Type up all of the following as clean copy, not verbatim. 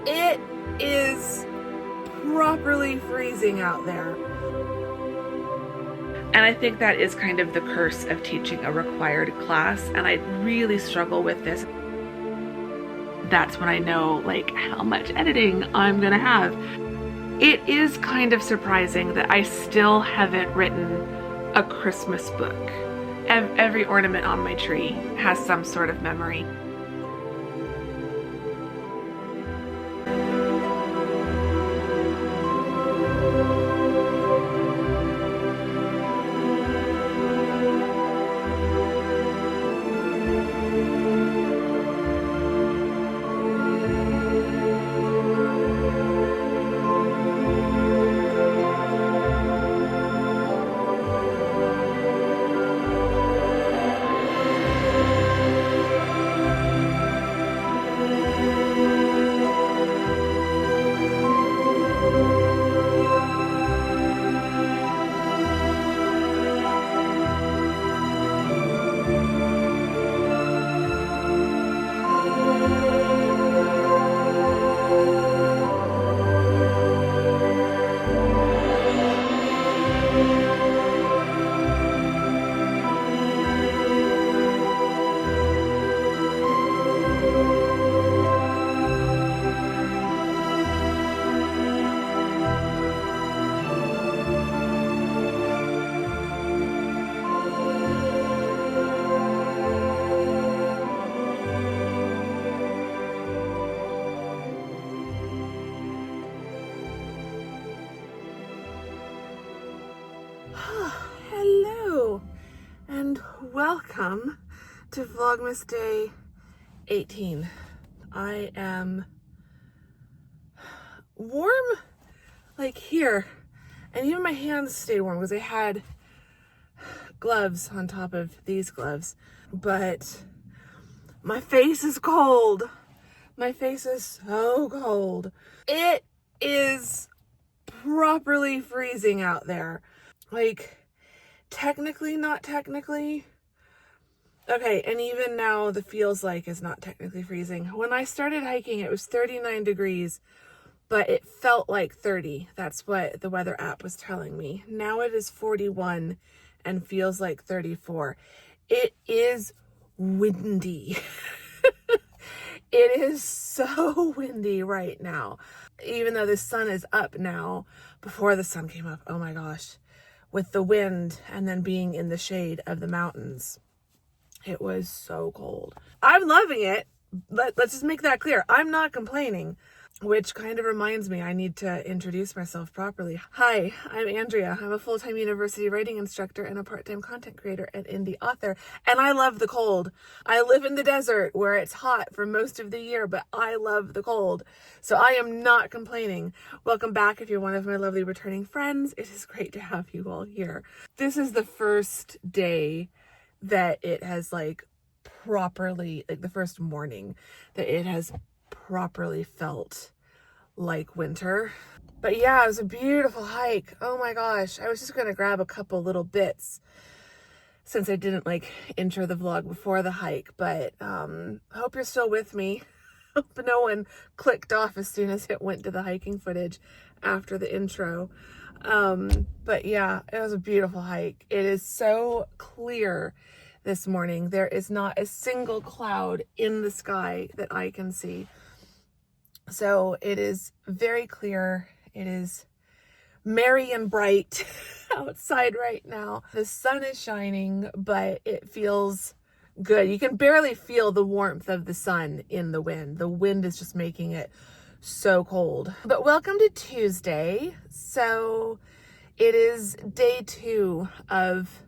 It is properly freezing out there. And I think that is kind of the curse of teaching a required class, and I really struggle with this. That's when I know like how much editing I'm gonna have. It is kind of surprising that I still haven't written a Christmas book. Every ornament on my tree has some sort of memory. Hello and welcome to Vlogmas Day 18. I am warm like here, and even my hands stayed warm because I had gloves on top of these gloves, but my face is cold. My face is so cold. It is properly freezing out there. Like, technically, not technically. Okay, and even now the feels like is not technically freezing. When I started hiking, it was 39 degrees, but it felt like 30. That's what the weather app was telling me. Now it is 41 and feels like 34. It is windy. It is so windy right now. Even though the sun is up now, before the sun came up, oh my gosh, with the wind and then being in the shade of the mountains, it was so cold. I'm loving it. Let's just make that clear. I'm not complaining, which kind of reminds me I need to introduce myself properly. Hi, I'm Andrea. I'm a full-time university writing instructor and a part-time content creator and indie author, and I love the cold. I live in the desert where it's hot for most of the year, but I love the cold, so I am not complaining. Welcome back if you're one of my lovely returning friends. It is great to have you all here. This is the first day that it has properly, the first morning that it has properly felt like winter. But yeah, it was a beautiful hike. Oh my gosh, I was just gonna grab a couple little bits since I didn't intro the vlog before the hike, but hope you're still with me. Hope no one clicked off as soon as it went to the hiking footage after the intro. But yeah, it was a beautiful hike. It is so clear this morning. There is not a single cloud in the sky that I can see. So it is very clear. It is merry and bright outside right now. The sun is shining, but it feels good. You can barely feel the warmth of the sun in the wind. The wind is just making it so cold. But welcome to Tuesday. So it is day 2 of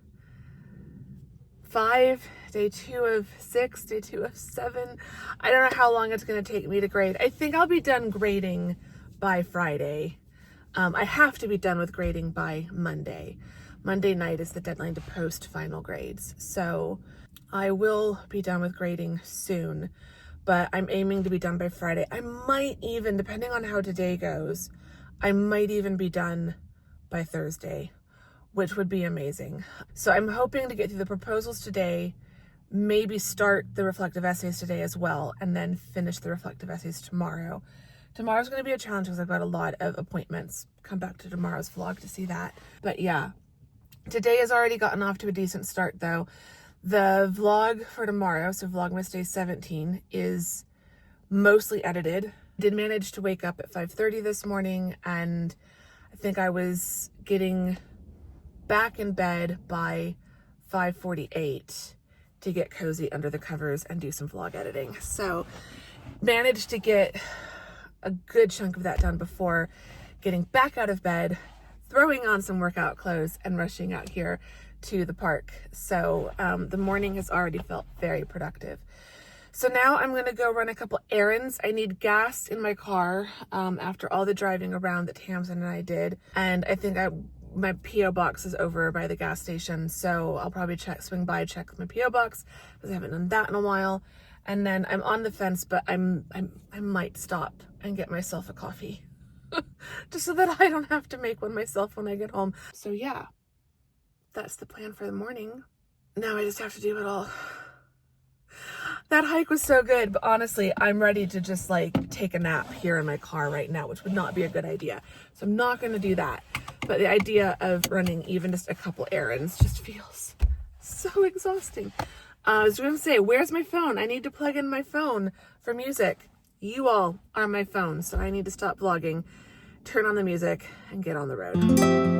5, day 2 of 6, day 2 of 7. I don't know how long it's going to take me to grade. I think I'll be done grading by Friday. I have to be done with grading by Monday. Monday night is the deadline to post final grades. So I will be done with grading soon, but I'm aiming to be done by Friday. I might even, depending on how today goes, I might even be done by Thursday, which would be amazing. So I'm hoping to get through the proposals today, maybe start the reflective essays today as well, and then finish the reflective essays tomorrow Tomorrow's going to be a challenge because I've got a lot of appointments. Come back to tomorrow's vlog to see that. But yeah, today has already gotten off to a decent start though. The vlog for tomorrow, so Vlogmas Day 17, is mostly edited. Did manage to wake up at 5:30 this morning, and I think I was getting back in bed by 5:48 to get cozy under the covers and do some vlog editing. So managed to get a good chunk of that done before getting back out of bed, throwing on some workout clothes, and rushing out here to the park. So the morning has already felt very productive. So now I'm gonna go run a couple errands. I need gas in my car after all the driving around that Tamsin and I did. And I think my P.O. box is over by the gas station. So I'll probably swing by, check my P.O. box because I haven't done that in a while. And then I'm on the fence, but I might stop and get myself a coffee just so that I don't have to make one myself when I get home. So yeah, that's the plan for the morning. Now I just have to do it all. That hike was so good, but honestly, I'm ready to just like take a nap here in my car right now, which would not be a good idea. So I'm not going to do that. But the idea of running even just a couple errands just feels so exhausting. I was going to say, where's my phone? I need to plug in my phone for music. You all are my phone, so I need to stop vlogging, turn on the music, and get on the road.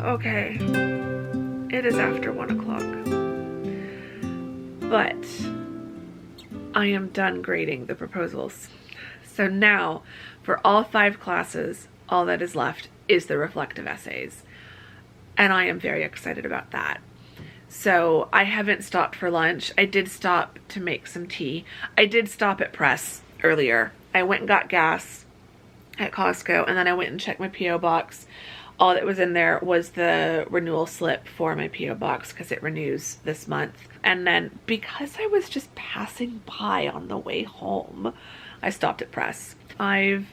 Okay, it is after 1 o'clock, but I am done grading the proposals. So now, for all 5 classes, all that is left is the reflective essays, and I am very excited about that. So I haven't stopped for lunch. I did stop to make some tea. I did stop at Press earlier. I went and got gas at Costco, and then I went and checked my P.O. box. All that was in there was the renewal slip for my P.O. box because it renews this month. And then because I was just passing by on the way home, I stopped at Press. I've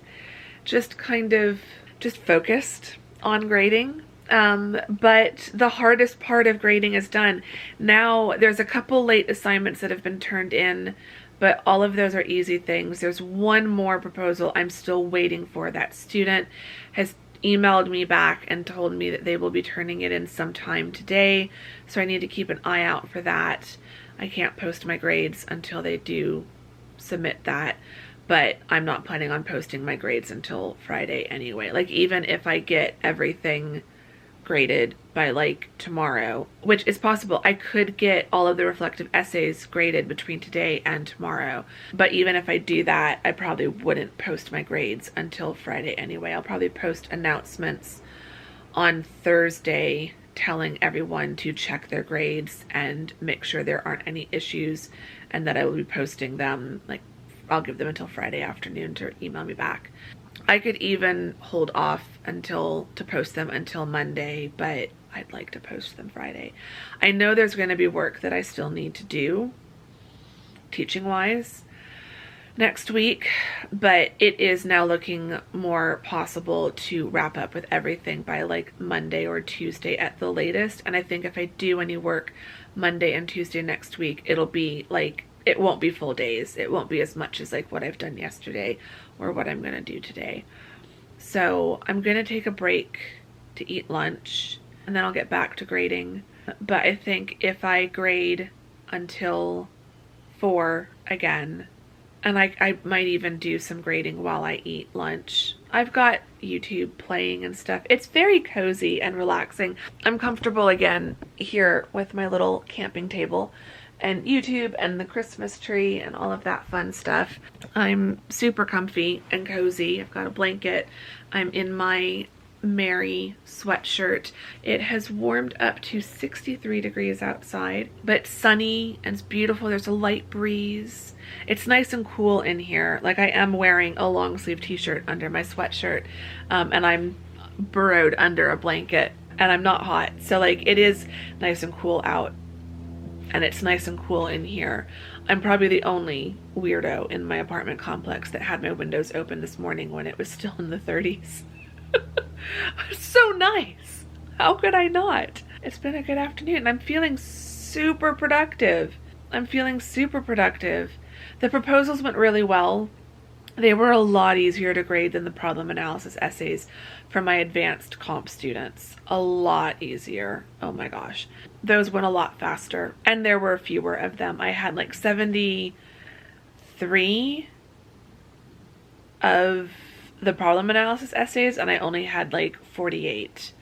just kind of just focused on grading. But the hardest part of grading is done. Now there's a couple late assignments that have been turned in, but all of those are easy things. There's one more proposal I'm still waiting for. That student has emailed me back and told me that they will be turning it in sometime today, so I need to keep an eye out for that. I can't post my grades until they do submit that, but I'm not planning on posting my grades until Friday anyway. Like, even if I get everything graded by like tomorrow, which is possible, I could get all of the reflective essays graded between today and tomorrow. But even if I do that, I probably wouldn't post my grades until Friday anyway. I'll probably post announcements on Thursday telling everyone to check their grades and make sure there aren't any issues, and that I will be posting them. Like, I'll give them until Friday afternoon to email me back. I could even hold off to post them until Monday, but I'd like to post them Friday. I know there's going to be work that I still need to do, teaching wise. next week, but it is now looking more possible to wrap up with everything by like Monday or Tuesday at the latest. And I think if I do any work Monday and Tuesday next week, it'll be like, it won't be full days. It won't be as much as like what I've done yesterday or what I'm gonna do today. So I'm gonna take a break to eat lunch and then I'll get back to grading. But I think if I grade until 4 again, and I might even do some grading while I eat lunch. I've got YouTube playing and stuff. It's very cozy and relaxing. I'm comfortable again here with my little camping table and YouTube and the Christmas tree and all of that fun stuff. I'm super comfy and cozy. I've got a blanket. I'm in my Mary sweatshirt. It has warmed up to 63 degrees outside, but sunny and it's beautiful. There's a light breeze. It's nice and cool in here. Like, I am wearing a long sleeve t-shirt under my sweatshirt, and I'm burrowed under a blanket and I'm not hot. So like, it is nice and cool out and it's nice and cool in here. I'm probably the only weirdo in my apartment complex that had my windows open this morning when it was still in the 30s. So nice. How could I not? It's been a good afternoon and I'm feeling super productive. I'm feeling super productive. The proposals went really well. They were a lot easier to grade than the problem analysis essays for my advanced comp students. A lot easier. Oh my gosh. Those went a lot faster and there were fewer of them. I had like 73 of the problem analysis essays and I only had like 48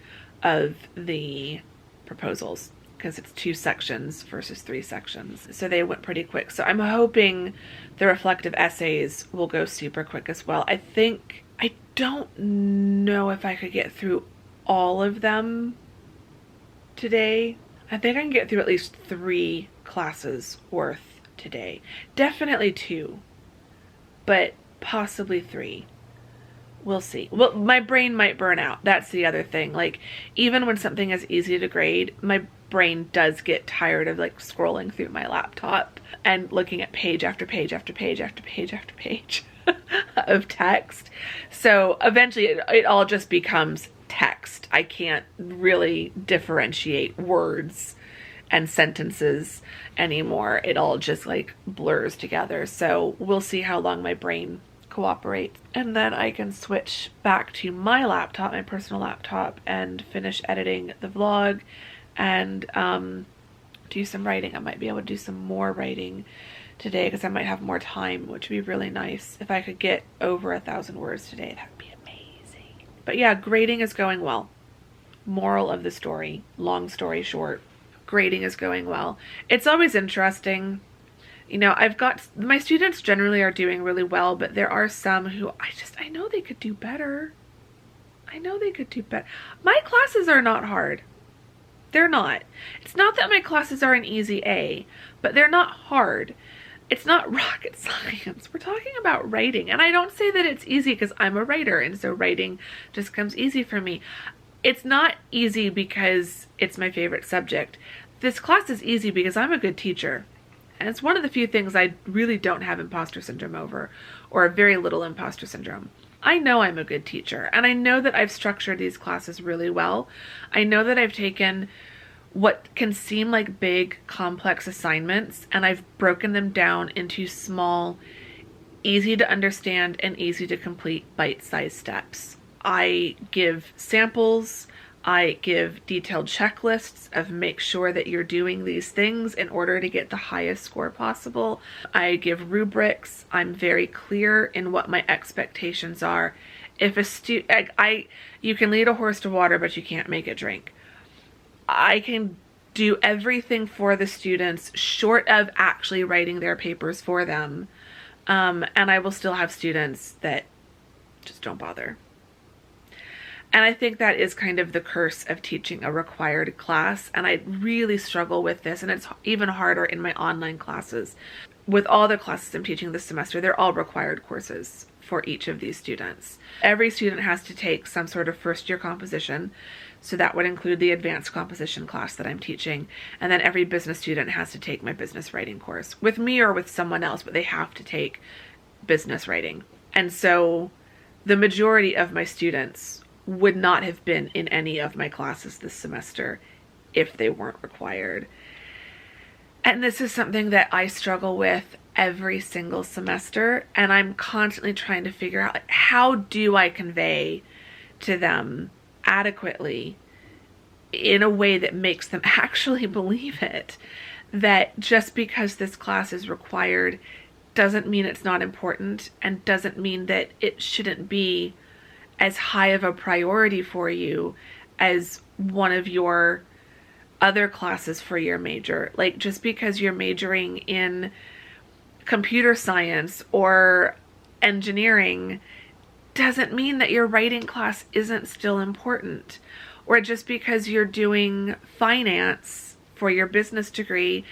of the proposals because it's 2 sections versus 3 sections. So they went pretty quick. So I'm hoping the reflective essays will go super quick as well. I don't know if I could get through all of them today. I think I can get through at least 3 classes worth today. Definitely 2, but possibly 3. We'll see. Well, my brain might burn out. That's the other thing. Like, even when something is easy to grade, my brain does get tired of like scrolling through my laptop and looking at page after page after page after page after page of text. So eventually it all just becomes text. I can't really differentiate words and sentences anymore. It all just like blurs together. So we'll see how long my brain cooperates. And then I can switch back to my laptop, my personal laptop, and finish editing the vlog and do some writing. I might be able to do some more writing today because I might have more time, which would be really nice. If I could get over 1,000 words today, that would be amazing. But yeah, grading is going well. Moral of the story, long story short, grading is going well. It's always interesting. You know, my students generally are doing really well, but there are some who I know they could do better. I know they could do better. My classes are not hard. They're not. It's not that my classes are an easy A, but they're not hard. It's not rocket science. We're talking about writing. And I don't say that it's easy because I'm a writer and so writing just comes easy for me. It's not easy because it's my favorite subject. This class is easy because I'm a good teacher. And it's one of the few things I really don't have imposter syndrome over, or very little imposter syndrome. I know I'm a good teacher, and I know that I've structured these classes really well. I know that I've taken what can seem like big, complex assignments, and I've broken them down into small, easy to understand and easy to complete bite-sized steps. I give samples. I give detailed checklists of make sure that you're doing these things in order to get the highest score possible. I give rubrics. I'm very clear in what my expectations are. If a student, you can lead a horse to water, but you can't make it drink. I can do everything for the students short of actually writing their papers for them. And I will still have students that just don't bother. And I think that is kind of the curse of teaching a required class. And I really struggle with this. And it's even harder in my online classes. With all the classes I'm teaching this semester, they're all required courses for each of these students. Every student has to take some sort of first year composition. So that would include the advanced composition class that I'm teaching. And then every business student has to take my business writing course with me or with someone else, but they have to take business writing. And so the majority of my students would not have been in any of my classes this semester if they weren't required. And this is something that I struggle with every single semester, and I'm constantly trying to figure out, like, how do I convey to them adequately in a way that makes them actually believe it, that just because this class is required doesn't mean it's not important, and doesn't mean that it shouldn't be as high of a priority for you as one of your other classes for your major. Like, just because you're majoring in computer science or engineering doesn't mean that your writing class isn't still important. Or just because you're doing finance for your business degree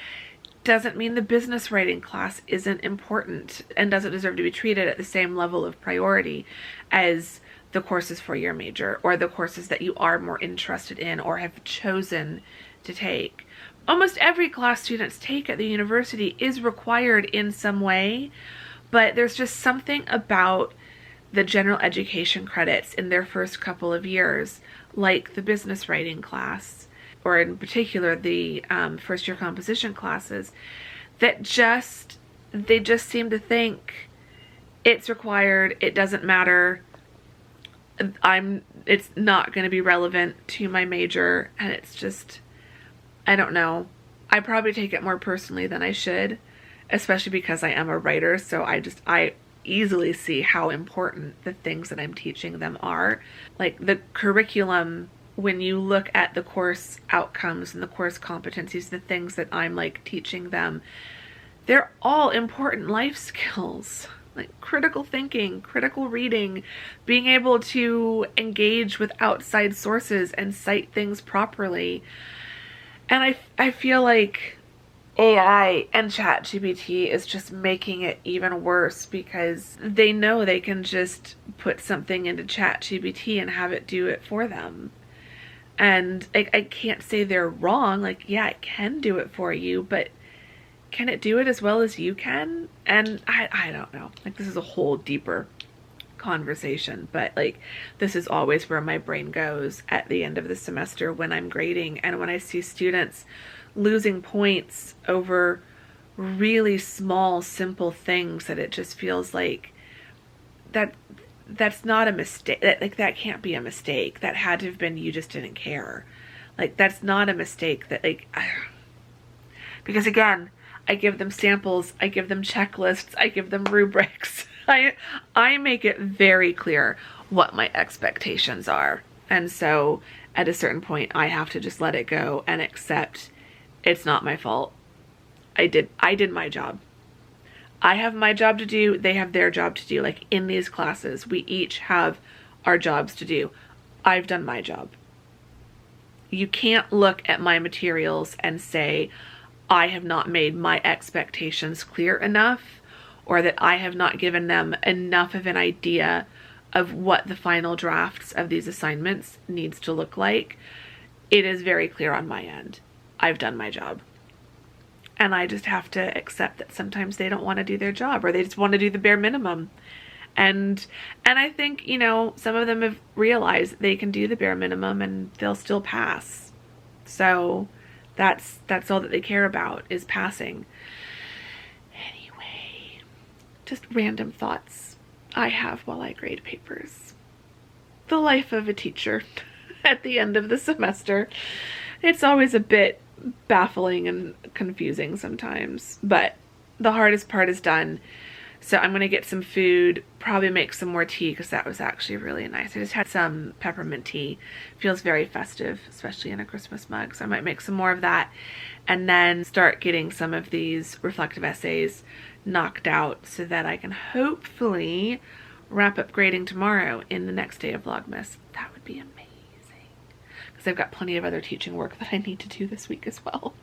doesn't mean the business writing class isn't important and doesn't deserve to be treated at the same level of priority as the courses for your major, or the courses that you are more interested in or have chosen to take. Almost every class students take at the university is required in some way, but there's just something about the general education credits in their first couple of years, like the business writing class, or in particular the first year composition classes, that they just seem to think it's required, it doesn't matter, it's not going to be relevant to my major, and it's just, I don't know. I probably take it more personally than I should, especially because I am a writer, so I easily see how important the things that I'm teaching them are. Like, the curriculum, when you look at the course outcomes and the course competencies, the things that I'm like teaching them, they're all important life skills. Like critical thinking, critical reading, being able to engage with outside sources and cite things properly. And I feel like AI and ChatGPT is just making it even worse, because they know they can just put something into ChatGPT and have it do it for them. And I can't say they're wrong. Like, yeah, it can do it for you, but can it do it as well as you can? And I don't know. Like, this is a whole deeper conversation, but like, this is always where my brain goes at the end of the semester when I'm grading, and when I see students losing points over really small, simple things, that it just feels like that's not a mistake. That can't be a mistake. That had to have been, you just didn't care. Like, that's not a mistake. That, like, because again, I give them samples, I give them checklists, I give them rubrics. I make it very clear what my expectations are. And so at a certain point, I have to just let it go and accept it's not my fault. I did my job. I have my job to do, they have their job to do. Like, in these classes, we each have our jobs to do. I've done my job. You can't look at my materials and say, I have not made my expectations clear enough, or that I have not given them enough of an idea of what the final drafts of these assignments needs to look like. It is very clear on my end. I've done my job. And I just have to accept that sometimes they don't want to do their job, or they just want to do the bare minimum. And I think, you know, some of them have realized they can do the bare minimum and they'll still pass. So that's all that they care about, is passing. Anyway, just random thoughts I have while I grade papers. The life of a teacher at the end of the semester. It's always a bit baffling and confusing sometimes, but the hardest part is done. So I'm gonna get some food, probably make some more tea, because that was actually really nice. I just had some peppermint tea. Feels very festive, especially in a Christmas mug. So I might make some more of that, and then start getting some of these reflective essays knocked out so that I can hopefully wrap up grading tomorrow in the next day of Vlogmas. That would be amazing, because I've got plenty of other teaching work that I need to do this week as well.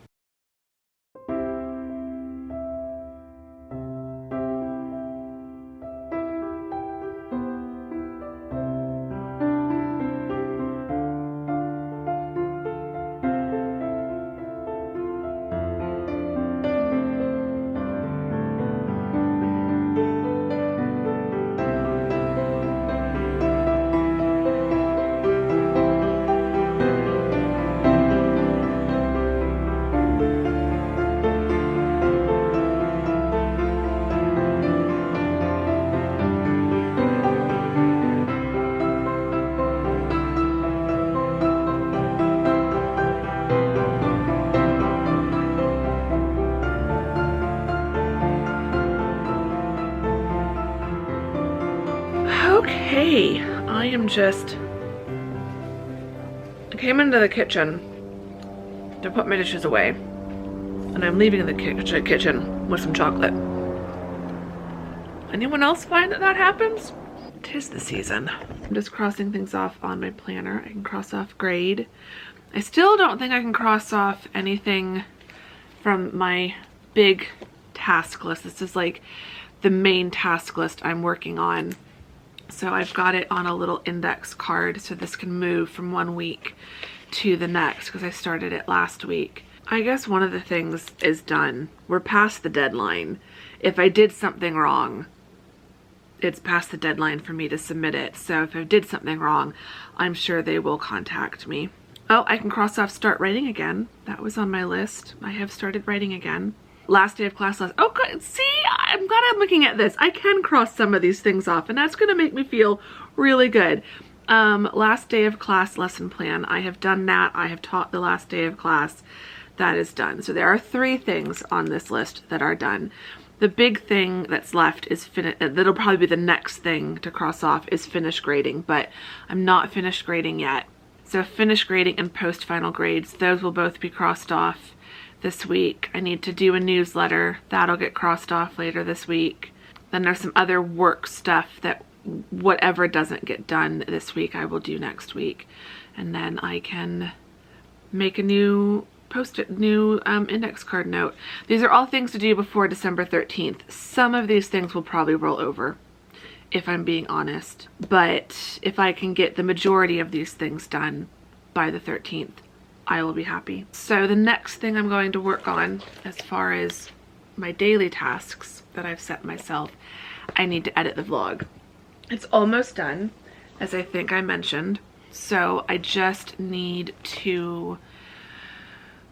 came into the kitchen to put my dishes away, and I'm leaving the kitchen with some chocolate. Anyone else find that happens? 'Tis the season. I'm just crossing things off on my planner. I can cross off grade. I still don't think I can cross off anything from my big task list. This is like the main task list I'm working on. So I've got it on a little index card so this can move from one week to the next because I started it last week. I guess one of the things is done. We're past the deadline. If I did something wrong, it's past the deadline for me to submit it. So if I did something wrong, I'm sure they will contact me. Oh, I can cross off start writing again. That was on my list. I have started writing again. Last day of class lesson. Oh, good. See, I'm glad I'm looking at this. I can cross some of these things off, and that's going to make me feel really good. Last day of class lesson plan. I have done that. I have taught the last day of class. That is done. So there are 3 things on this list that are done. The big thing that's left is that'll probably be the next thing to cross off is finish grading, but I'm not finished grading yet. So finish grading and post final grades, those will both be crossed off this week. I need to do a newsletter. That'll get crossed off later this week. Then there's some other work stuff that whatever doesn't get done this week, I will do next week. And then I can make a new index card note. These are all things to do before December 13th. Some of these things will probably roll over, if I'm being honest. But if I can get the majority of these things done by the 13th, I will be happy. So the next thing I'm going to work on as far as my daily tasks that I've set myself, I need to edit the vlog. It's almost done, as I think I mentioned. So I just need to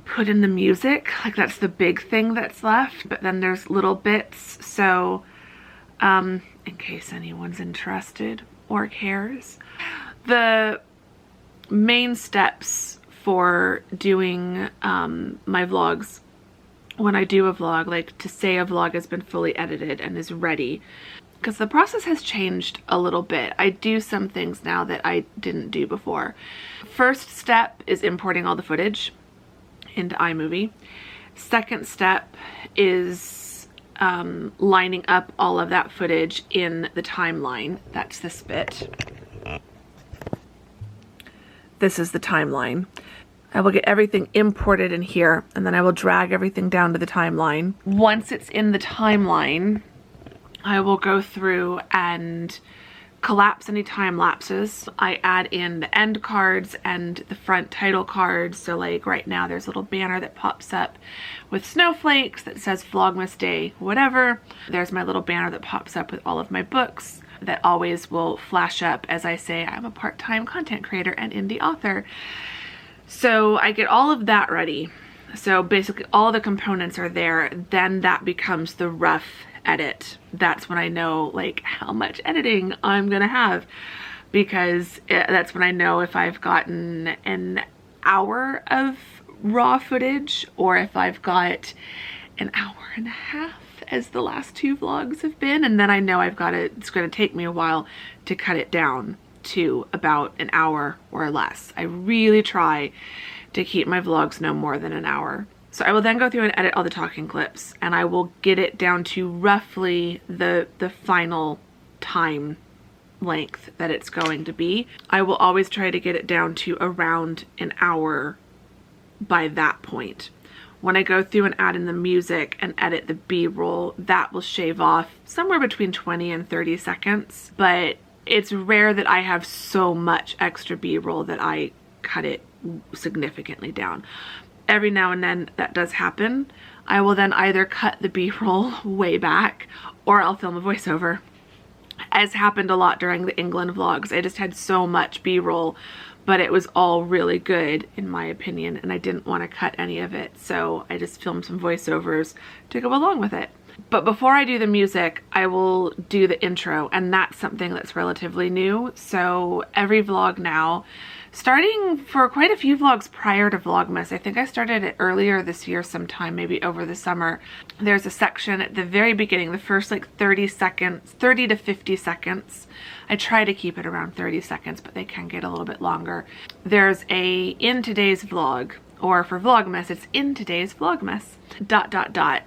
put in the music. Like, that's the big thing that's left, but then there's little bits. So in case anyone's interested or cares, the main steps for doing my vlogs, when I do a vlog, like to say a vlog has been fully edited and is ready, because the process has changed a little bit. I do some things now that I didn't do before. First step is importing all the footage into iMovie. Second step is lining up all of that footage in the timeline. That's this bit. This is the timeline. I will get everything imported in here, and then I will drag everything down to the timeline. Once it's in the timeline, I will go through and collapse any time lapses. I add in the end cards and the front title cards. So like right now there's a little banner that pops up with snowflakes that says Vlogmas Day whatever. There's my little banner that pops up with all of my books that always will flash up as I say I'm a part-time content creator and indie author. So I get all of that ready. So basically all the components are there. Then that becomes the rough edit. That's when I know like how much editing I'm gonna have, because that's when I know if I've gotten an hour of raw footage or if I've got an hour and a half as the last 2 vlogs have been, and then I know it's gonna take me a while to cut it down to about an hour or less. I really try to keep my vlogs no more than an hour. So I will then go through and edit all the talking clips, and I will get it down to roughly the final time length that it's going to be. I will always try to get it down to around an hour by that point. When I go through and add in the music and edit the B-roll, that will shave off somewhere between 20 and 30 seconds. But it's rare that I have so much extra B-roll that I cut it significantly down. Every now and then that does happen. I will then either cut the B-roll way back or I'll film a voiceover, as happened a lot during the England vlogs. I just had so much B-roll, but it was all really good in my opinion, and I didn't want to cut any of it, so I just filmed some voiceovers to go along with it. But before I do the music, I will do the intro, and that's something that's relatively new. So every vlog now starting for quite a few vlogs prior to Vlogmas. I think I started it earlier this year sometime, maybe over the summer. There's a section at the very beginning, the first like 30 seconds, 30 to 50 seconds. I try to keep it around 30 seconds, but they can get a little bit longer. There's a in today's vlog, or for Vlogmas, it's in today's Vlogmas, ...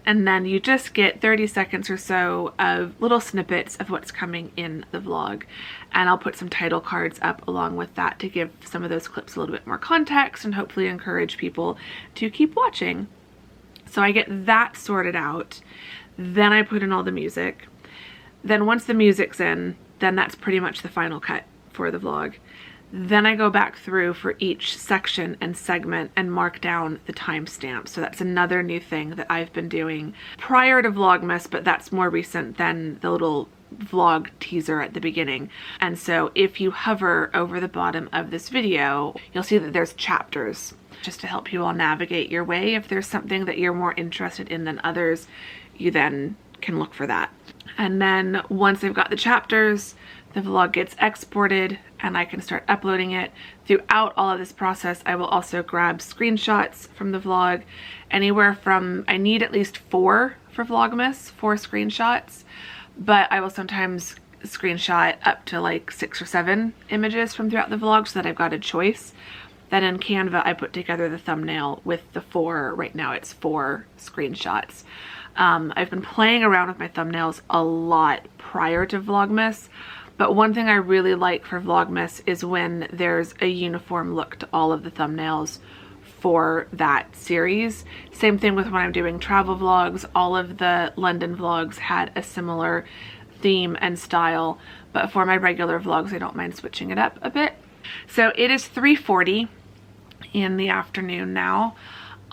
And then you just get 30 seconds or so of little snippets of what's coming in the vlog. And I'll put some title cards up along with that to give some of those clips a little bit more context and hopefully encourage people to keep watching. So I get that sorted out. Then I put in all the music. Then once the music's in, then that's pretty much the final cut for the vlog. Then I go back through for each section and segment and mark down the timestamp. So that's another new thing that I've been doing prior to Vlogmas, but that's more recent than the little vlog teaser at the beginning. And so if you hover over the bottom of this video, you'll see that there's chapters just to help you all navigate your way. If there's something that you're more interested in than others, you then can look for that. And then once I've got the chapters, the vlog gets exported and I can start uploading it. Throughout all of this process, I will also grab screenshots from the vlog, anywhere from, I need at least 4 for Vlogmas, 4 screenshots, but I will sometimes screenshot up to like 6 or 7 images from throughout the vlog so that I've got a choice. Then in Canva, I put together the thumbnail with the 4, right now it's 4 screenshots. I've been playing around with my thumbnails a lot prior to Vlogmas, but one thing I really like for Vlogmas is when there's a uniform look to all of the thumbnails for that series. Same thing with when I'm doing travel vlogs. All of the London vlogs had a similar theme and style, but for my regular vlogs, I don't mind switching it up a bit. So it is 3:40 in the afternoon now.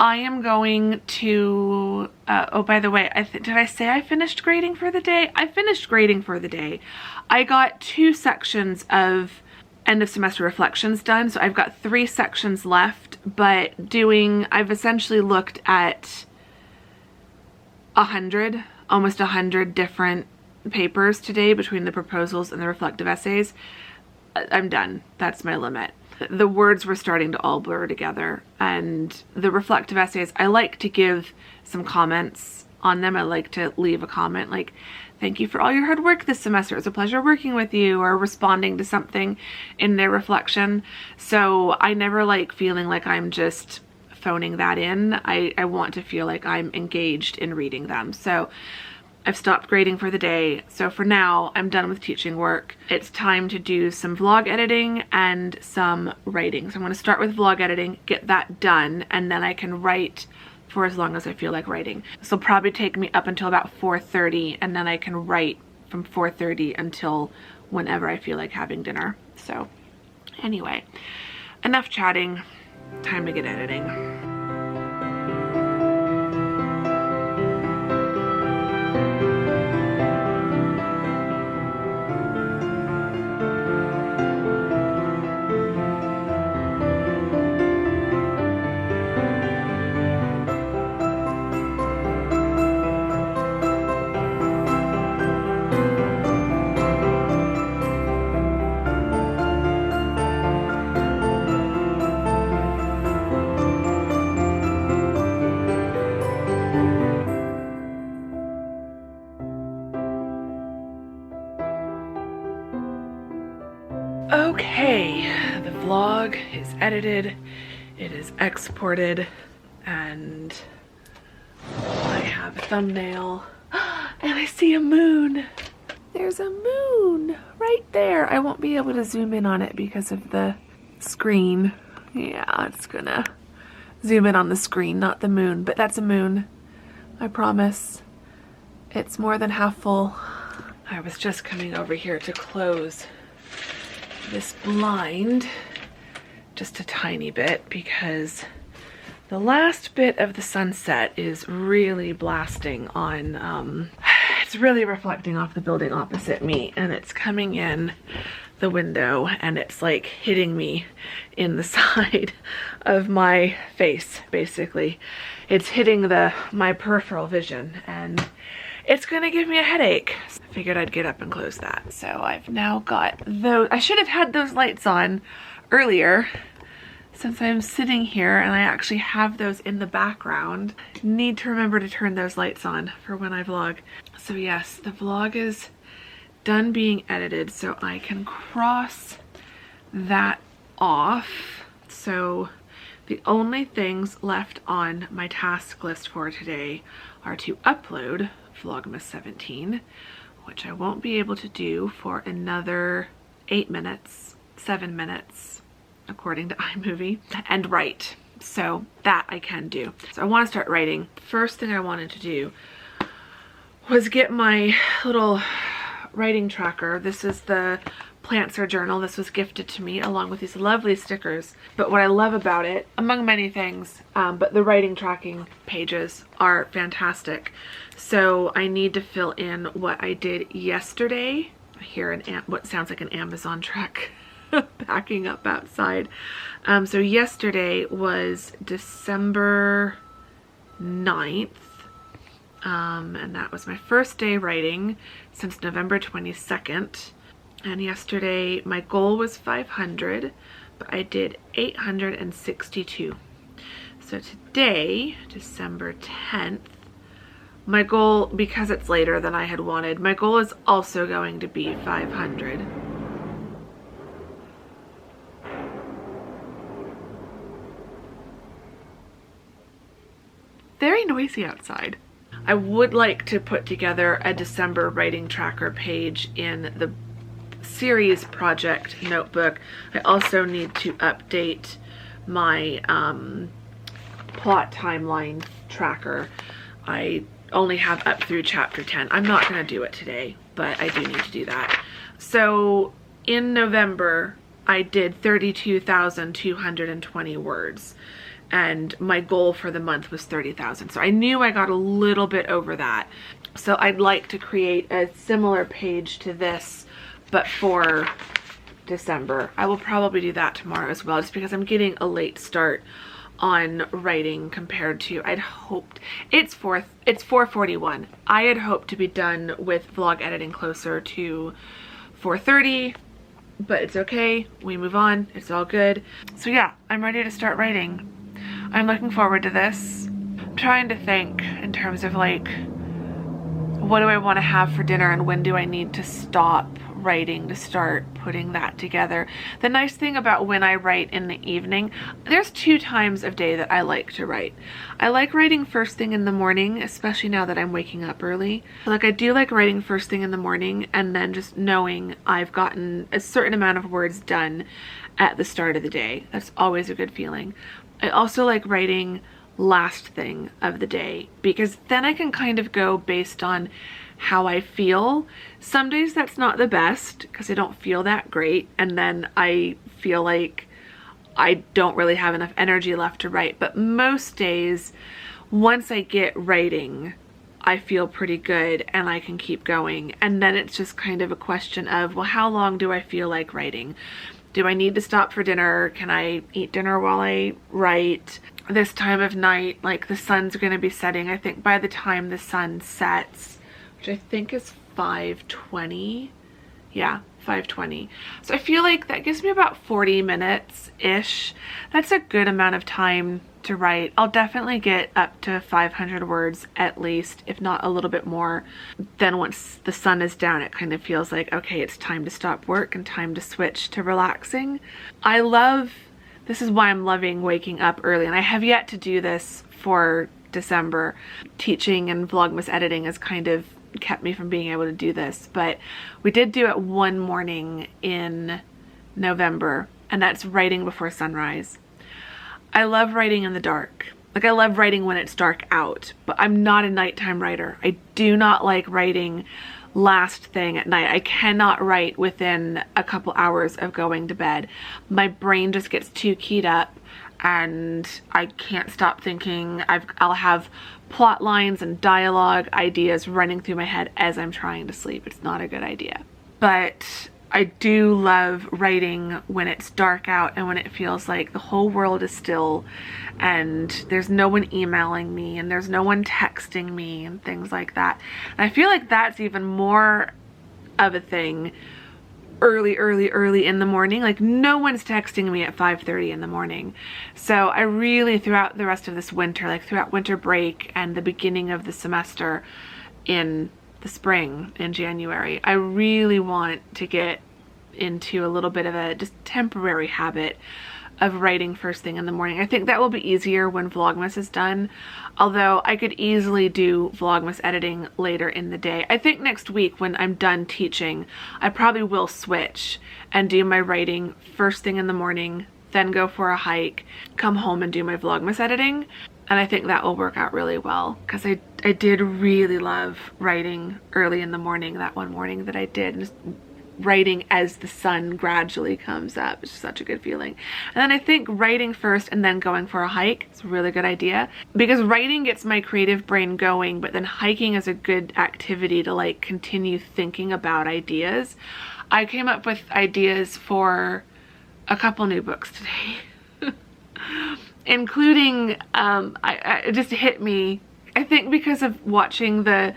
I am going to, oh, by the way, did I say I finished grading for the day? I finished grading for the day. I got 2 sections of end of semester reflections done. So I've got 3 sections left, but I've essentially looked at 100, almost 100 different papers today between the proposals and the reflective essays. I'm done. That's my limit. The words were starting to all blur together, and the reflective essays, I like to give some comments on them. I like to leave a comment like, thank you for all your hard work this semester. It's a pleasure working with you, or responding to something in their reflection. So I never like feeling like I'm just phoning that in. I want to feel like I'm engaged in reading them. So I've stopped grading for the day. So for now, I'm done with teaching work. It's time to do some vlog editing and some writing. So I'm going to start with vlog editing, get that done, and then I can write for as long as I feel like writing. This will probably take me up until about 4:30, and then I can write from 4:30 until whenever I feel like having dinner. So anyway, enough chatting, time to get editing. Okay, the vlog is edited, it is exported, and I have a thumbnail, and I see a moon. There's a moon right there. I won't be able to zoom in on it because of the screen. Yeah, it's gonna zoom in on the screen, not the moon, but that's a moon. I promise. It's more than half full. I was just coming over here to close this blind just a tiny bit because the last bit of the sunset is really blasting on, it's really reflecting off the building opposite me, and it's coming in the window and it's like hitting me in the side of my face, basically. It's hitting my peripheral vision, and it's gonna give me a headache. So I figured I'd get up and close that. So I've now got those. I should have had those lights on earlier, since I'm sitting here and I actually have those in the background, need to remember to turn those lights on for when I vlog. So yes, the vlog is done being edited, so I can cross that off. So the only things left on my task list for today are to upload Vlogmas 17, which I won't be able to do for another 8 minutes, 7 minutes, according to iMovie, and write. So that I can do. So I want to start writing. First thing I wanted to do was get my little writing tracker. This is the Plants Are Journal. This was gifted to me along with these lovely stickers. But what I love about it, among many things, but the writing tracking pages are fantastic. So I need to fill in what I did yesterday. I hear what sounds like an Amazon truck backing up outside. So yesterday was December 9th. And that was my first day writing since November 22nd. And yesterday my goal was 500, but I did 862. So today, December 10th, my goal, because it's later than I had wanted, my goal is also going to be 500. Very noisy outside. I would like to put together a December writing tracker page in the series project notebook. I also need to update my plot timeline tracker. I only have up through chapter 10. I'm not going to do it today, but I do need to do that. So in November, I did 32,220 words. And my goal for the month was 30,000. So I knew I got a little bit over that. So I'd like to create a similar page to this, but for December. I will probably do that tomorrow as well, just because I'm getting a late start on writing compared to I'd hoped. It's 4:41. I had hoped to be done with vlog editing closer to 4:30, but it's okay. We move on. It's all good. So yeah, I'm ready to start writing. I'm looking forward to this. I'm trying to think in terms of like, what do I want to have for dinner and when do I need to stop writing to start putting that together. The nice thing about when I write in the evening, there's 2 times of day that I like to write. I like writing first thing in the morning, especially now that I'm waking up early. Like I do like writing first thing in the morning and then just knowing I've gotten a certain amount of words done at the start of the day. That's always a good feeling. I also like writing last thing of the day because then I can kind of go based on how I feel. Some days that's not the best because I don't feel that great, and then I feel like I don't really have enough energy left to write. But most days, once I get writing, I feel pretty good and I can keep going. And then it's just kind of a question of, well, how long do I feel like writing? Do I need to stop for dinner? Can I eat dinner while I write? This time of night, like the sun's going to be setting. I think by the time the sun sets, which I think is 5:20. Yeah, 5:20. So I feel like that gives me about 40 minutes-ish. That's a good amount of time to write. I'll definitely get up to 500 words at least, if not a little bit more. Then once the sun is down, it kind of feels like, okay, it's time to stop work and time to switch to relaxing. This is why I'm loving waking up early, and I have yet to do this for December. Teaching and Vlogmas editing has kind of kept me from being able to do this, but we did do it one morning in November, and that's writing before sunrise. I love writing in the dark. Like I love writing when it's dark out, but I'm not a nighttime writer. I do not like writing last thing at night. I cannot write within a couple hours of going to bed. My brain just gets too keyed up and I can't stop thinking. I'll have plot lines and dialogue ideas running through my head as I'm trying to sleep. It's not a good idea. But I do love writing when it's dark out and when it feels like the whole world is still and there's no one emailing me and there's no one texting me and things like that. And I feel like that's even more of a thing early in the morning. Like, no one's texting me at 5:30 in the morning. So I really, throughout the rest of this winter, like throughout winter break and the beginning of the semester in the spring, in January, I really want to get into a little bit of a just temporary habit of writing first thing in the morning. I think that will be easier when Vlogmas is done, although I could easily do Vlogmas editing later in the day. I think next week when I'm done teaching, I probably will switch and do my writing first thing in the morning, then go for a hike, come home and do my Vlogmas editing. And I think that will work out really well, because I did really love writing early in the morning, that one morning that I did. And just writing as the sun gradually comes up. It's such a good feeling. And then I think writing first and then going for a hike is a really good idea, because writing gets my creative brain going, but then hiking is a good activity to like continue thinking about ideas. I came up with ideas for a couple new books today, including, it just hit me, I think because of watching the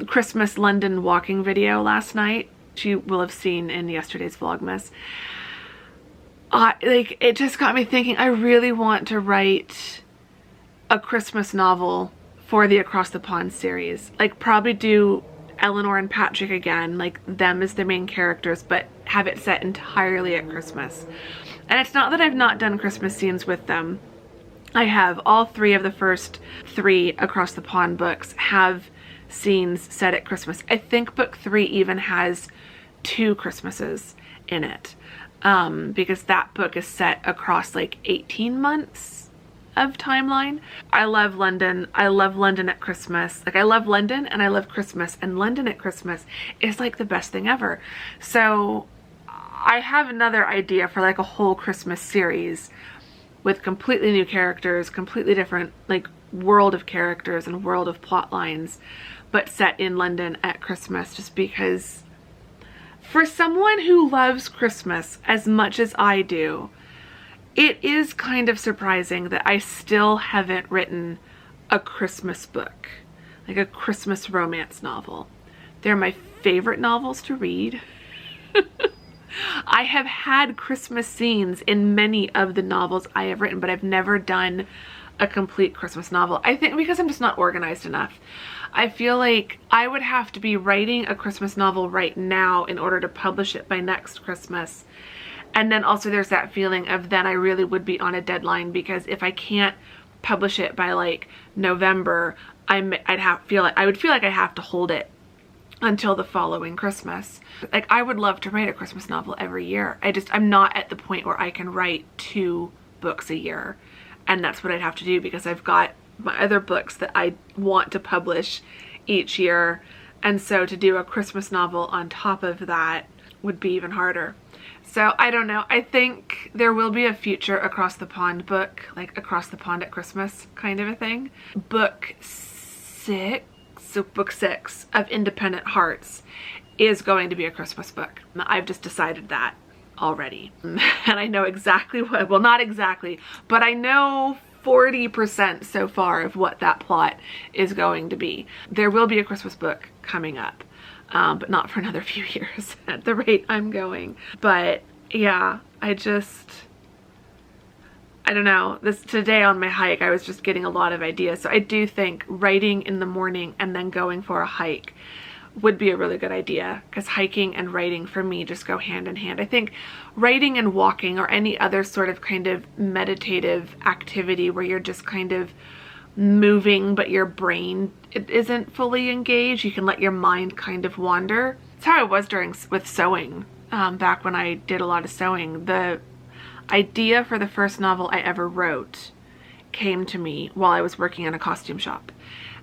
Christmas London walking video last night. You will have seen in yesterday's Vlogmas. Like, it just got me thinking, I really want to write a Christmas novel for the Across the Pond series. Like, probably do Eleanor and Patrick again, like them as the main characters, but have it set entirely at Christmas. And it's not that I've not done Christmas scenes with them. I have. All three of the first three Across the Pond books have scenes set at Christmas. I think book 3 even has 2 Christmases in it, because that book is set across like 18 months of timeline. I love London. I love London at Christmas. Like, I love London and I love Christmas, and London at Christmas is like the best thing ever. So I have another idea for like a whole Christmas series with completely new characters, completely different like world of characters and world of plot lines, but set in London at Christmas, just because for someone who loves Christmas as much as I do, it is kind of surprising that I still haven't written a Christmas book, like a Christmas romance novel. They're my favorite novels to read. I have had Christmas scenes in many of the novels I have written, but I've never done a complete Christmas novel. I think because I'm just not organized enough. I feel like I would have to be writing a Christmas novel right now in order to publish it by next Christmas. And then also there's that feeling of then I really would be on a deadline, because if I can't publish it by like November, I would feel like I have to hold it until the following Christmas. Like, I would love to write a Christmas novel every year. I'm not at the point where I can write 2 books a year. And that's what I'd have to do, because I've got my other books that I want to publish each year. And so to do a Christmas novel on top of that would be even harder. So I don't know. I think there will be a future Across the Pond book, like Across the Pond at Christmas kind of a thing. Book 6 of Independent Hearts is going to be a Christmas book. I've just decided that already. And I know exactly what, well, not exactly, but I know 40% so far of what that plot is going to be. There will be a Christmas book coming up, but not for another few years at the rate I'm going. But yeah, I don't know. Today on my hike, I was just getting a lot of ideas. So I do think writing in the morning and then going for a hike would be a really good idea, because hiking and writing for me just go hand in hand. I think writing and walking, or any other sort of kind of meditative activity where you're just kind of moving but your brain isn't fully engaged, you can let your mind kind of wander. That's how I was with sewing, back when I did a lot of sewing. The idea for the first novel I ever wrote came to me while I was working in a costume shop.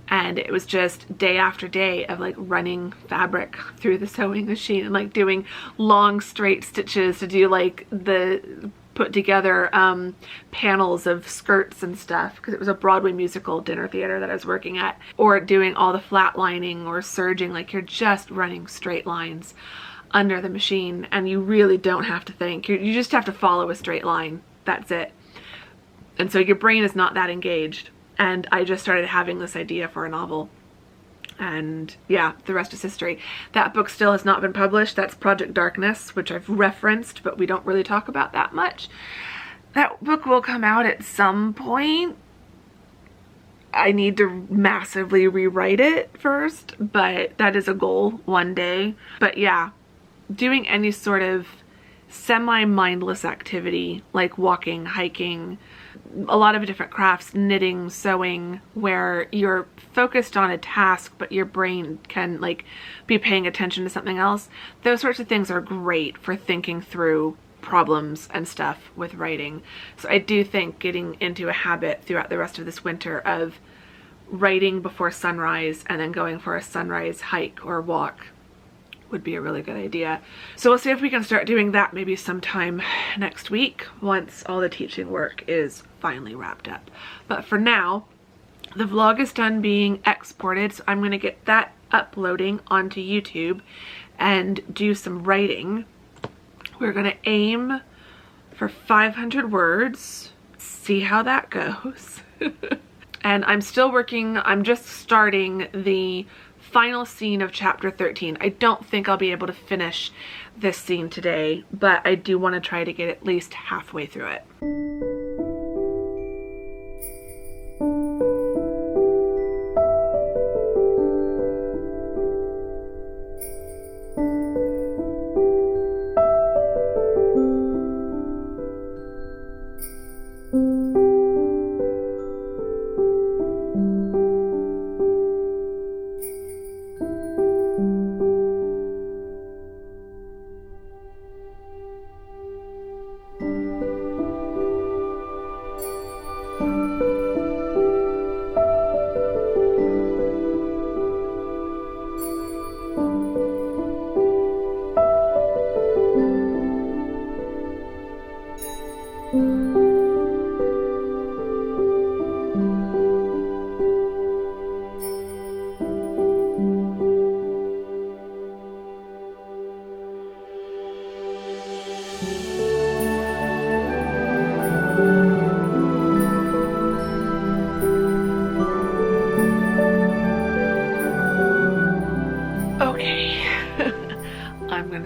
And it was just day after day of like running fabric through the sewing machine and like doing long straight stitches to do like the put together panels of skirts and stuff, because it was a Broadway musical dinner theater that I was working at, or doing all the flat lining or serging. Like, you're just running straight lines under the machine and you really don't have to think. You just have to follow a straight line. That's it. And so your brain is not that engaged. And I just started having this idea for a novel. And yeah, the rest is history. That book still has not been published. That's Project Darkness, which I've referenced, but we don't really talk about that much. That book will come out at some point. I need to massively rewrite it first, but that is a goal one day. But yeah, doing any sort of semi-mindless activity like walking, hiking, a lot of different crafts, knitting, sewing, where you're focused on a task but your brain can like be paying attention to something else. Those sorts of things are great for thinking through problems and stuff with writing. So I do think getting into a habit throughout the rest of this winter of writing before sunrise and then going for a sunrise hike or walk would be a really good idea. So we'll see if we can start doing that maybe sometime next week once all the teaching work is finally wrapped up. But for now, the vlog is done being exported, so I'm going to get that uploading onto YouTube and do some writing. We're going to aim for 500 words, see how that goes. And I'm still working, I'm just starting the final scene of chapter 13. I don't think I'll be able to finish this scene today, but I do want to try to get at least halfway through it.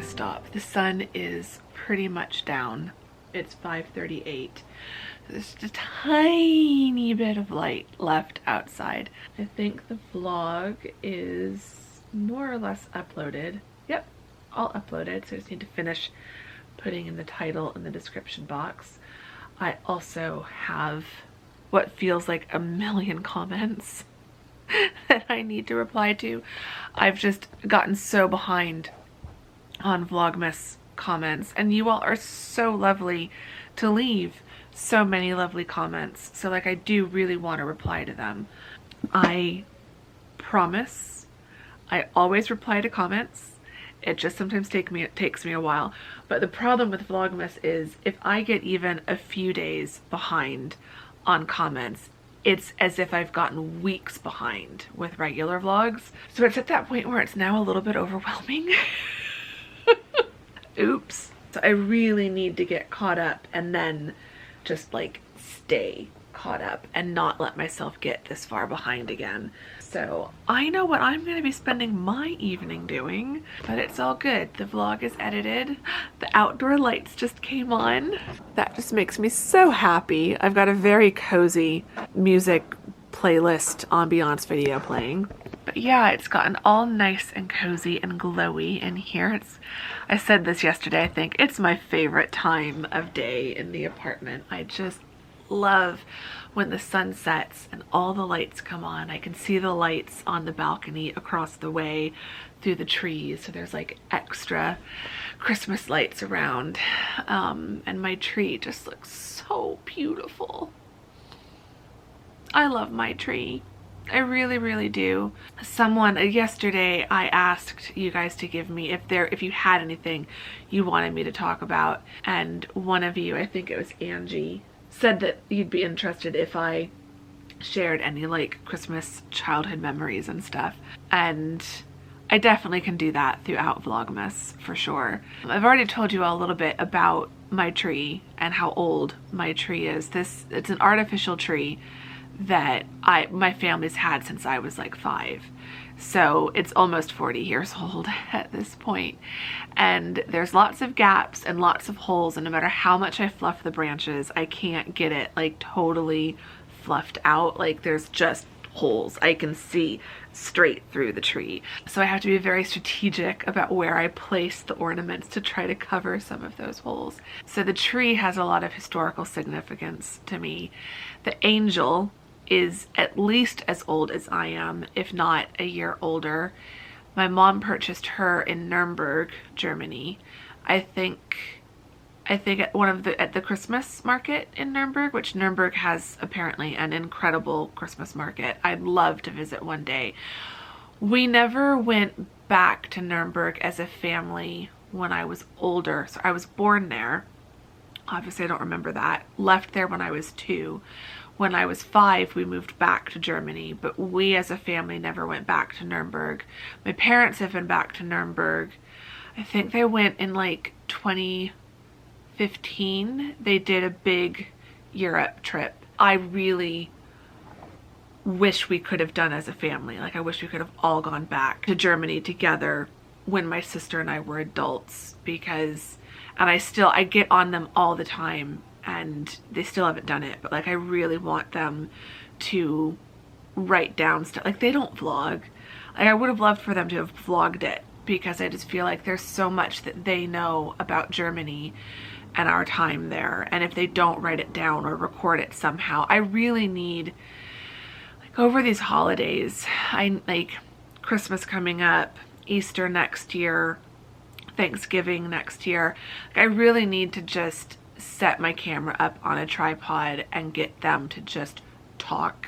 Stop. The sun is pretty much down. It's 5:38. There's just a tiny bit of light left outside. I think the vlog is more or less uploaded. Yep, all uploaded. So I just need to finish putting in the title in the description box. I also have what feels like a million comments that I need to reply to. I've just gotten so behind on Vlogmas comments, and you all are so lovely to leave so many lovely comments. So like I do really want to reply to them. I promise I always reply to comments. It just sometimes takes me a while. But the problem with Vlogmas is if I get even a few days behind on comments, it's as if I've gotten weeks behind with regular vlogs. So it's at that point where it's now a little bit overwhelming. Oops. So I really need to get caught up and then just like stay caught up and not let myself get this far behind again. So I know what I'm going to be spending my evening doing, but it's all good. The vlog is edited. The outdoor lights just came on. That just makes me so happy. I've got a very cozy music playlist ambiance video playing. But yeah, it's gotten all nice and cozy and glowy in here. I said this yesterday, I think. It's my favorite time of day in the apartment. I just love when the sun sets and all the lights come on. I can see the lights on the balcony across the way through the trees. So there's like extra Christmas lights around. And my tree just looks so beautiful. I love my tree. I really, really do. Someone yesterday, I asked you guys to give me if you had anything you wanted me to talk about, and one of you, I think it was Angie, said that you'd be interested if I shared any like Christmas childhood memories and stuff. And I definitely can do that throughout Vlogmas for sure. I've already told you all a little bit about my tree and how old my tree is. It's an artificial tree that my family's had since I was like 5. So it's almost 40 years old at this point. And there's lots of gaps and lots of holes, and no matter how much I fluff the branches, I can't get it like totally fluffed out. Like there's just holes. I can see straight through the tree. So I have to be very strategic about where I place the ornaments to try to cover some of those holes. So the tree has a lot of historical significance to me. The angel is at least as old as I am, if not a year older. My mom purchased her in Nuremberg, Germany. I think at at the Christmas market in Nuremberg, which Nuremberg has apparently an incredible Christmas market. I'd love to visit one day. We never went back to Nuremberg as a family when I was older. So I was born there. Obviously, I don't remember that. Left there when I was 2. When I was 5, we moved back to Germany, but we as a family never went back to Nuremberg. My parents have been back to Nuremberg. I think they went in like 2015. They did a big Europe trip. I really wish we could have done as a family. Like I wish we could have all gone back to Germany together when my sister and I were adults, because, and I get on them all the time, and they still haven't done it, but like I really want them to write down stuff. Like they don't vlog. Like I would have loved for them to have vlogged it, because I just feel like there's so much that they know about Germany and our time there, and if they don't write it down or record it somehow, I really need, like over these holidays, I like Christmas coming up, Easter next year, Thanksgiving next year, like I really need to just set my camera up on a tripod and get them to just talk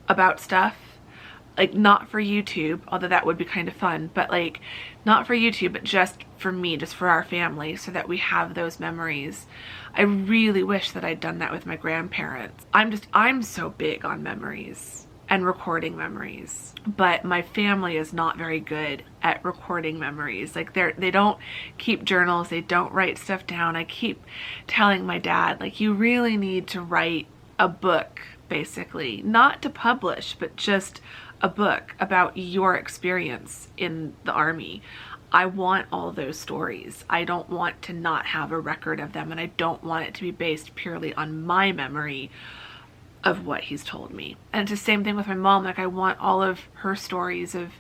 about stuff. Like not for YouTube, although that would be kind of fun, but like not for YouTube, but just for me, just for our family, so that we have those memories. I really wish that I'd done that with my grandparents. I'm so big on memories and recording memories, but my family is not very good at recording memories. Like they don't keep journals, they don't write stuff down. I keep telling my dad, like, you really need to write a book, basically, not to publish, but just a book about your experience in the Army. I want all those stories. I don't want to not have a record of them, and I don't want it to be based purely on my memory of what he's told me. And it's the same thing with my mom. Like I want all of her stories of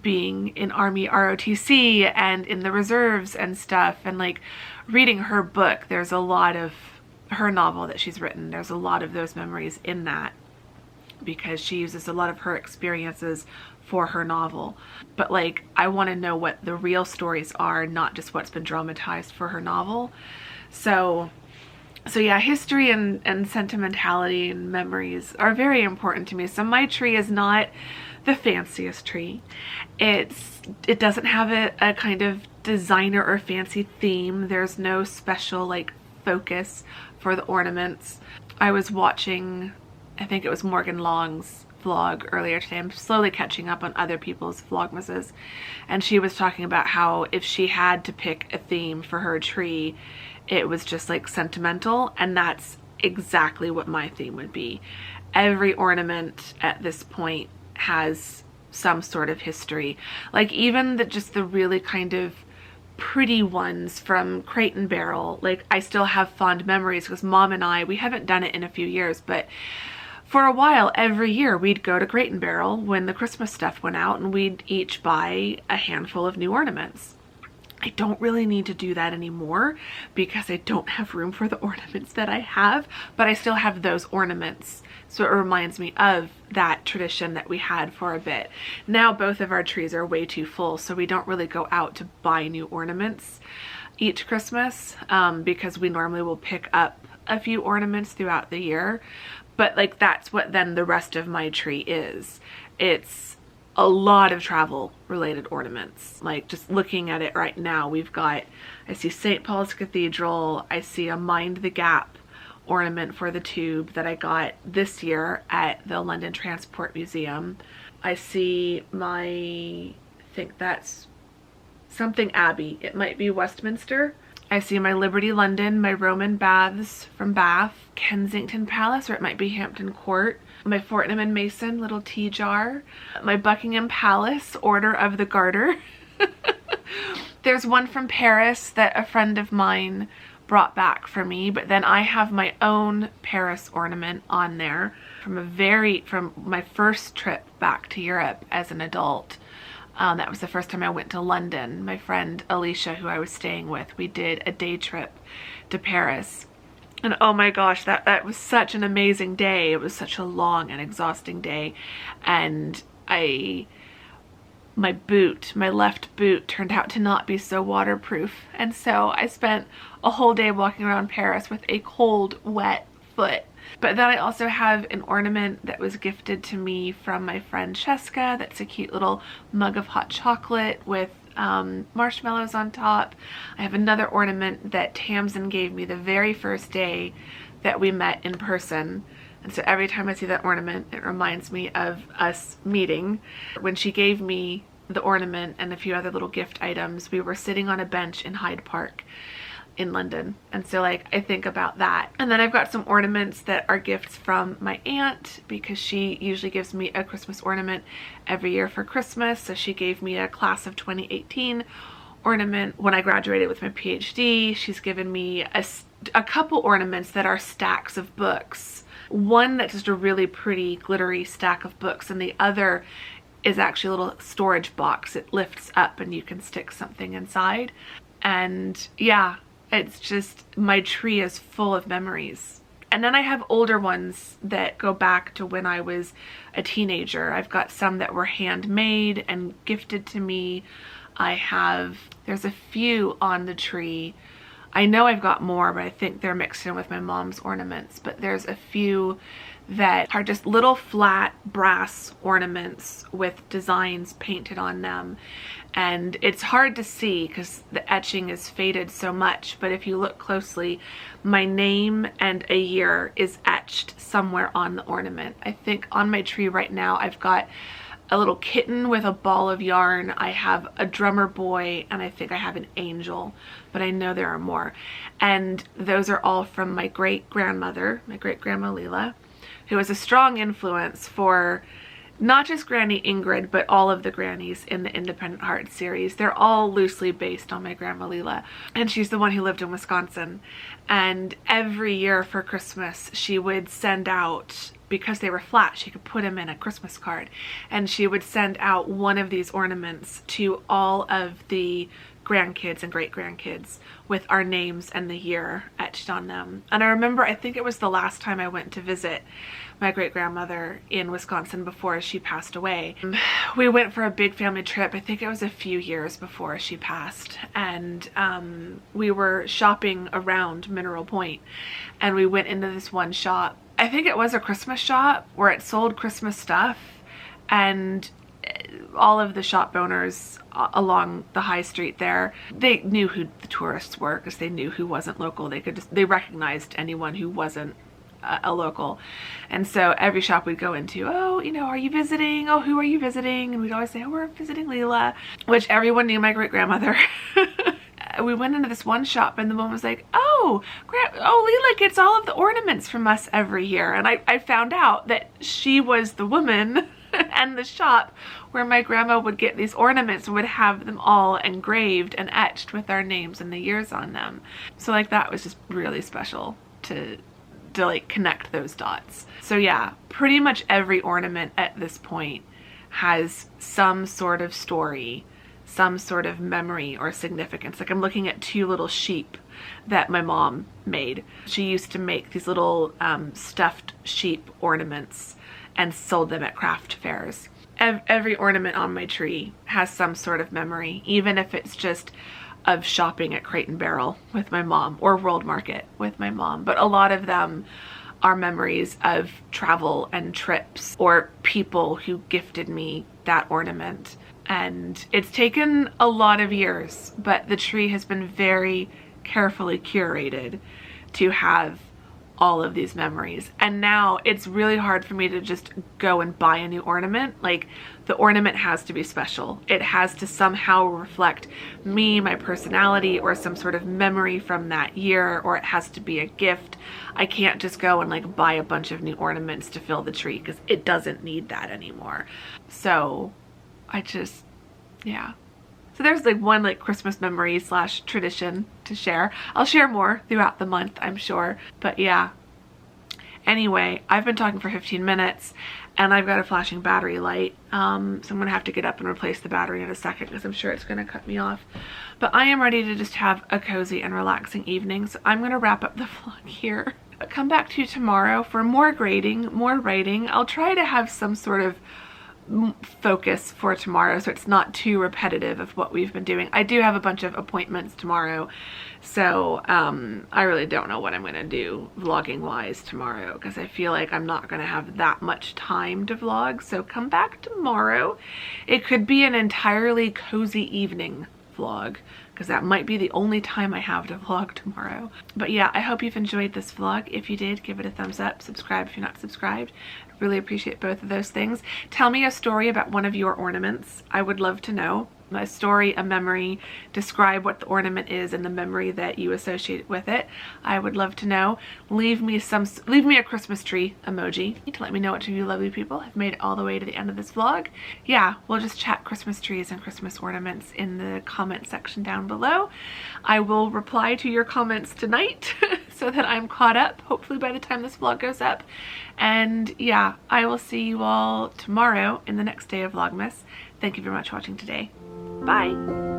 being in Army ROTC and in the reserves and stuff, and like reading her book, there's a lot of her novel that she's written, there's a lot of those memories in that, because she uses a lot of her experiences for her novel. But like I want to know what the real stories are, not just what's been dramatized for her novel. So yeah, history and sentimentality and memories are very important to me. So my tree is not the fanciest tree. It doesn't have a kind of designer or fancy theme. There's no special like focus for the ornaments. I was watching, I think it was Morgan Long's vlog earlier today. I'm slowly catching up on other people's vlogmases, and she was talking about how if she had to pick a theme for her tree, it was just like sentimental, and that's exactly what my theme would be. Every ornament at this point has some sort of history. Like even just the really kind of pretty ones from Crate and Barrel, like I still have fond memories, because Mom and I, we haven't done it in a few years, but for a while every year we'd go to Crate and Barrel when the Christmas stuff went out, and we'd each buy a handful of new ornaments. I don't really need to do that anymore because I don't have room for the ornaments that I have, but I still have those ornaments. So it reminds me of that tradition that we had for a bit. Now both of our trees are way too full, so we don't really go out to buy new ornaments each Christmas, because we normally will pick up a few ornaments throughout the year. But like that's what then the rest of my tree is. It's a lot of travel related ornaments. Like just looking at it right now, we've got, I see St. Paul's Cathedral, I see a Mind the Gap ornament for the tube that I got this year at the London Transport Museum. I see I think that's something Abbey, it might be Westminster. I see my Liberty London, my Roman baths from Bath, Kensington Palace, or it might be Hampton Court, my Fortnum and Mason little tea jar, my Buckingham Palace Order of the Garter. There's one from Paris that a friend of mine brought back for me, but then I have my own Paris ornament on there from my first trip back to Europe as an adult. That was the first time I went to London. My friend Alicia, who I was staying with, we did a day trip to Paris. And oh my gosh, that was such an amazing day. It was such a long and exhausting day. And my left boot turned out to not be so waterproof. And so I spent a whole day walking around Paris with a cold, wet foot. But then I also have an ornament that was gifted to me from my friend Cheska. That's a cute little mug of hot chocolate with marshmallows on top. I have another ornament that Tamsin gave me the very first day that we met in person. And so every time I see that ornament, it reminds me of us meeting. When she gave me the ornament and a few other little gift items, we were sitting on a bench in Hyde Park in London. And so like I think about that. And then I've got some ornaments that are gifts from my aunt, because she usually gives me a Christmas ornament every year for Christmas. So she gave me a class of 2018 ornament when I graduated with my PhD. She's given me a couple ornaments that are stacks of books. One that's just a really pretty glittery stack of books, and the other is actually a little storage box. It lifts up and you can stick something inside. And yeah, it's just, my tree is full of memories. And then I have older ones that go back to when I was a teenager. I've got some that were handmade and gifted to me. There's a few on the tree. I know I've got more, but I think they're mixed in with my mom's ornaments. But there's a few that are just little flat brass ornaments with designs painted on them. And it's hard to see because the etching is faded so much, but if you look closely, my name and a year is etched somewhere on the ornament. I think on my tree right now I've got a little kitten with a ball of yarn, I have a drummer boy, and I think I have an angel, but I know there are more. And those are all from my great-grandmother, my great-grandma Leela, who was a strong influence for not just Granny Ingrid, but all of the grannies in the Independent Heart series. They're all loosely based on my grandma Leela. And she's the one who lived in Wisconsin. And every year for Christmas, she would send out, because they were flat, she could put them in a Christmas card. And she would send out one of these ornaments to all of the grandkids and great-grandkids with our names and the year etched on them. And I remember, I think it was the last time I went to visit my great-grandmother in Wisconsin before she passed away. We went for a big family trip. I think it was a few years before she passed, and we were shopping around Mineral Point, and we went into this one shop. I think it was a Christmas shop where it sold Christmas stuff, and all of the shop owners along the high street there, they knew who the tourists were because they knew who wasn't local. They recognized anyone who wasn't a local. And so every shop we'd go into, oh, you know, are you visiting? Oh, who are you visiting? And we'd always say, oh, we're visiting Leela, which everyone knew my great-grandmother. We went into this one shop and the woman was like, oh, Leela gets all of the ornaments from us every year. And I found out that she was the woman and the shop where my grandma would get these ornaments and would have them all engraved and etched with our names and the years on them. So like that was just really special to like connect those dots. So yeah, pretty much every ornament at this point has some sort of story, some sort of memory or significance. Like I'm looking at two little sheep that my mom made. She used to make these little stuffed sheep ornaments and sold them at craft fairs. Every ornament on my tree has some sort of memory, even if it's just of shopping at Crate and Barrel with my mom or World Market with my mom. But a lot of them are memories of travel and trips or people who gifted me that ornament. And it's taken a lot of years, but the tree has been very carefully curated to have all of these memories. And now it's really hard for me to just go and buy a new ornament. Like, the ornament has to be special. It has to somehow reflect me, my personality, or some sort of memory from that year, or it has to be a gift. I can't just go and like buy a bunch of new ornaments to fill the tree, because it doesn't need that anymore. So I just, yeah. So there's like one like Christmas memory slash tradition to share. I'll share more throughout the month, I'm sure. But yeah. Anyway, I've been talking for 15 minutes and I've got a flashing battery light. So I'm gonna have to get up and replace the battery in a second, because I'm sure it's gonna cut me off. But I am ready to just have a cozy and relaxing evening. So I'm gonna wrap up the vlog here. I'll come back to you tomorrow for more grading, more writing. I'll try to have some sort of focus for tomorrow, so it's not too repetitive of what we've been doing. I do have a bunch of appointments tomorrow, so I really don't know what I'm gonna do vlogging wise tomorrow, because I feel like I'm not gonna have that much time to vlog. So come back tomorrow. It could be an entirely cozy evening vlog, because that might be the only time I have to vlog tomorrow. But yeah, I hope you've enjoyed this vlog. If you did, give it a thumbs up, subscribe if you're not subscribed. Really appreciate both of those things. Tell me a story about one of your ornaments. I would love to know. A story, a memory, describe what the ornament is and the memory that you associate with it. I would love to know. Leave me a Christmas tree emoji to let me know which of you lovely people have made it all the way to the end of this vlog. Yeah, we'll just chat Christmas trees and Christmas ornaments in the comment section down below. I will reply to your comments tonight so that I'm caught up, hopefully by the time this vlog goes up. And yeah, I will see you all tomorrow in the next day of Vlogmas. Thank you very much for watching today. Bye!